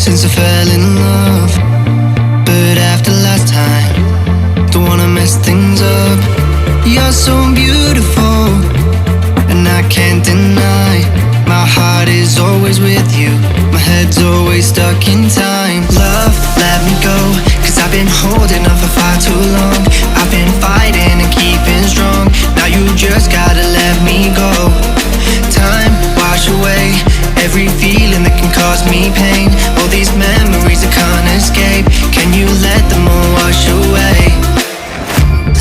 since I fell in love. But after last time, don't wanna mess things up. You're so beautiful, and I can't deny. My heart is always with you, my head's always stuck in time. Love, let me go, cause I've been holding on for far too long. I've been fighting and keeping strong. Now you just gotta let me go. Time, wash away every feeling that can cause me pain. All these memories I can't escape, can you let them all wash away?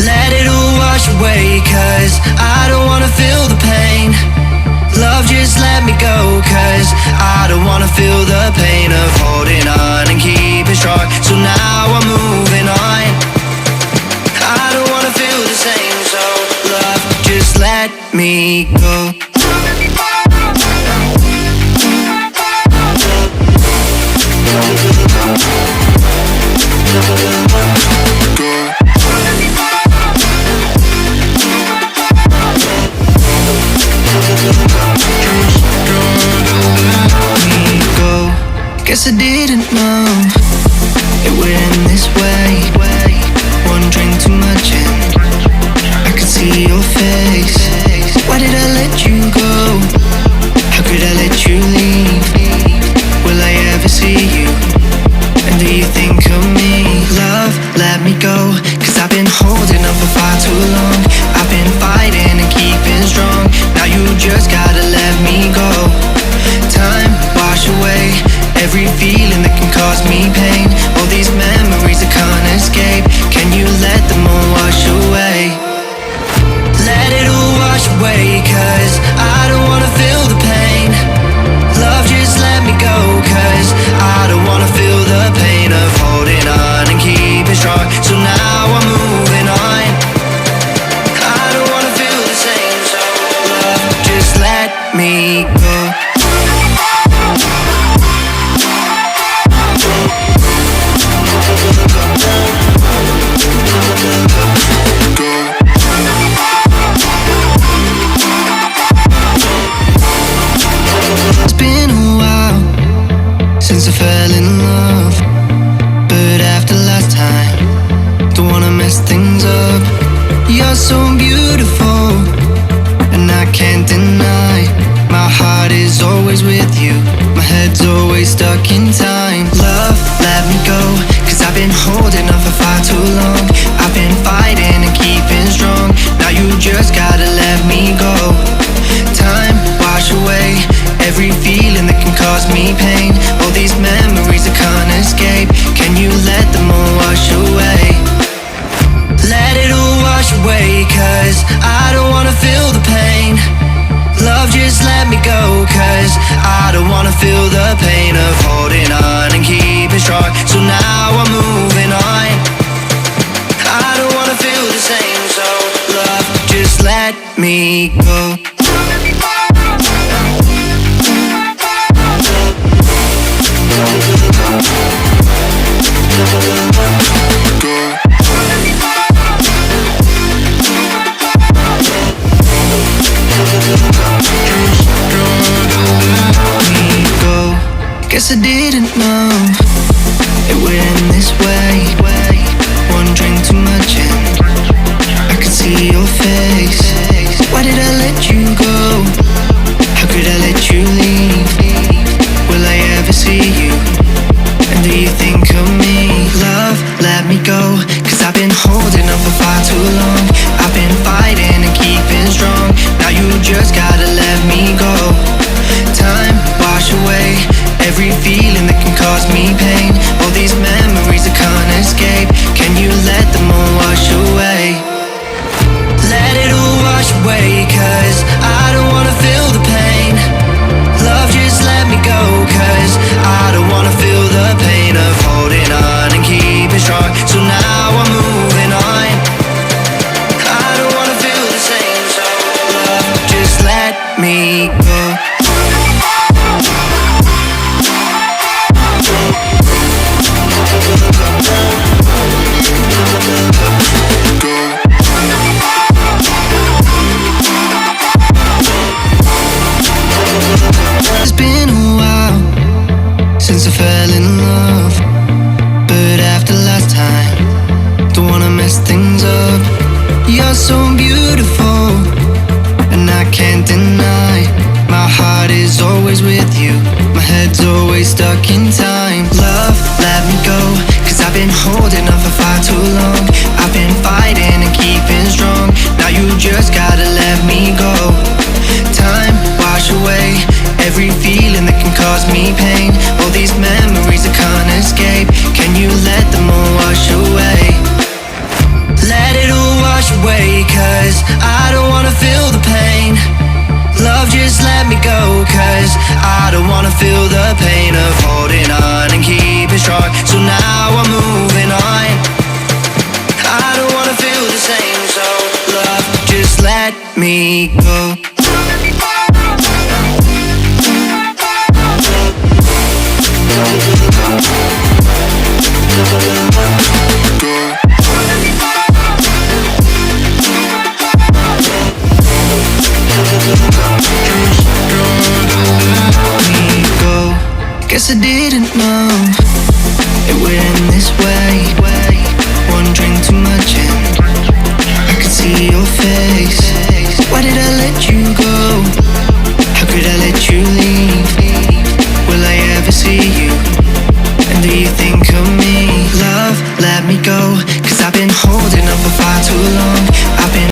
Let it all wash away, cause I don't wanna feel the pain. Love, just let me go, cause I don't wanna feel the pain of holding on and keeping strong. So now I'm moving on. I don't wanna feel the same, so love, just let me go. Guess I didn't know it would end this way. One drink too much and I could see your face. Why did I let you go? How could I let you leave? Will I ever see you? And do you think of me? Love, let me go, cause I've been holding on for far too long. I've been fighting and keeping strong. Now you just gotta let me go. Time, wash away every feeling that can cause me pain. All these memories I can't escape, can you let them all wash away? Let it all wash away, cause I don't wanna feel the pain. Love, just let me go, cause I don't wanna feel the pain of holding on and keeping strong. So now I'm moving on. I don't wanna feel the same, so love, just let me go. It's been a while since I fell in love, but after last time, don't wanna mess things up. You're so beautiful, and I can't deny. My heart is always with you, my head's always stuck in time. Love, let me go, cause I've been holding on for far too long. I've been fighting and keeping strong. Now you just gotta let me go. Time, wash away every feeling that can cause me pain. All these memories I can't escape, can you let them all wash away? Let it all wash away, cause I don't wanna feel the pain. Love, just let me go, cause I don't wanna feel the pain of holding on and keeping strong. So now I'm moving on. I don't wanna feel the same, so love, just let me go. Guess I didn't know it would end this way. One drink too much and I could see your face. Why did I let you go? How could I let you leave? Will I ever see you? And do you think of me? Love, let me go, cause I've been holding on for far too long. I've been fighting and keeping strong. Now you just gotta let me go. Time, wash away every feeling that can cause me pain. All these memories I can't escape, can you let them all wash away? Let it all wash away, cause I don't wanna feel the pain. Love, just let me go, cause I don't wanna feel the pain of holding on and keeping strong. So now I'm moving on. I don't wanna feel the same, so love, just let me go. It's been a while since I fell in love. so beautiful, and I can't deny. My heart is always with you, my head's always stuck in time. Love, let me go, cause I've been holding on for far too long. I've been fighting and keeping strong, now you just gotta let me go. Time, wash away every feeling that can cause me pain. All these memories I can't escape, can you let them all wash away? Let it all wash away, cause I don't wanna feel the pain. Love, just let me go, cause I don't wanna feel the pain of holding on and keeping strong. So now I'm moving on, I don't wanna feel the same. So love, just let me go. Guess I didn't know it would end this way. One drink too much and I could see your face. Why did I let you go? How could I let you